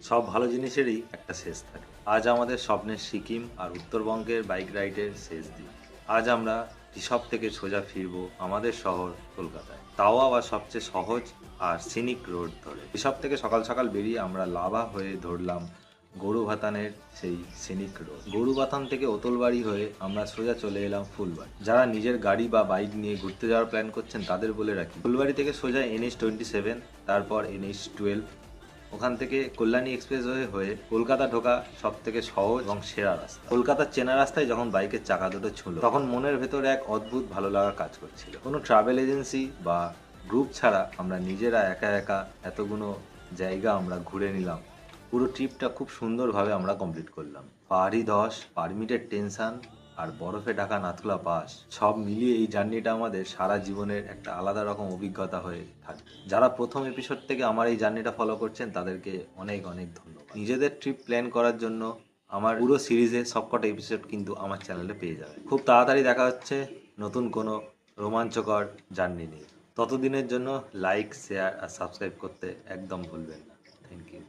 সব ভালো জিনিসেরই একটা শেষ থাকে। আজ আমাদের স্বপ্নের সিকিম আর উত্তরবঙ্গের বাইক রাইডের শেষ দিন। আজ আমরা ঋষভ থেকে সোজা ফিরবো আমাদের শহর কলকাতায়, তাও আবার সবচেয়ে সহজ আর সিনিক রোড ধরে। ঋষভ থেকে সকাল সকাল বেরিয়ে আমরা লাভা হয়ে ধরলাম গরুভাতানের সেই সিনিক রোড। গরুবাথান থেকে ওতলবাড়ি হয়ে আমরা সোজা চলে এলাম ফুলবাড়ি। যারা নিজের গাড়ি বা বাইক নিয়ে ঘুরতে যাওয়ার প্ল্যান করছেন তাদের বলে রাখি, ফুলবাড়ি থেকে সোজা NH-27, তারপর NH-12, ওখান থেকে কল্যাণী এক্সপ্রেসওয়ে হয়ে কলকাতা ঢোকা সব থেকে সহজ এবং সেরা রাস্তা। কলকাতার চেনা রাস্তায় যখন বাইকের চাকা দুটো ছুঁলো তখন মনের ভেতরে এক অদ্ভুত ভালো লাগা কাজ করছিল। কোনো ট্রাভেল এজেন্সি বা গ্রুপ ছাড়া আমরা নিজেরা একা একা এতগুলো জায়গা আমরা ঘুরে নিলাম। পুরো ট্রিপটা খুব সুন্দরভাবে আমরা কমপ্লিট করলাম। পাহাড়ি ধস, পারমিটের টেনশন আর বরফে ঢাকা নাথুলা পাস সব মিলিয়ে এই জার্নিটা আমাদের সারা জীবনের একটা আলাদা রকম অভিজ্ঞতা হয়ে থাকবে। যারা প্রথম এপিসোড থেকে আমার এই জার্নিটা ফলো করছেন তাদেরকে অনেক অনেক ধন্যবাদ। নিজেদের ট্রিপ প্ল্যান করার জন্য আমার পুরো সিরিজের সবকটা এপিসোড কিন্তু আমার চ্যানেলে পেয়ে যাবে। খুব তাড়াতাড়ি দেখা হচ্ছে নতুন কোনো রোমাঞ্চকর জার্নি নিয়ে। ততদিনের জন্য লাইক, শেয়ার আর সাবস্ক্রাইব করতে একদম ভুলবেন না। Thank you.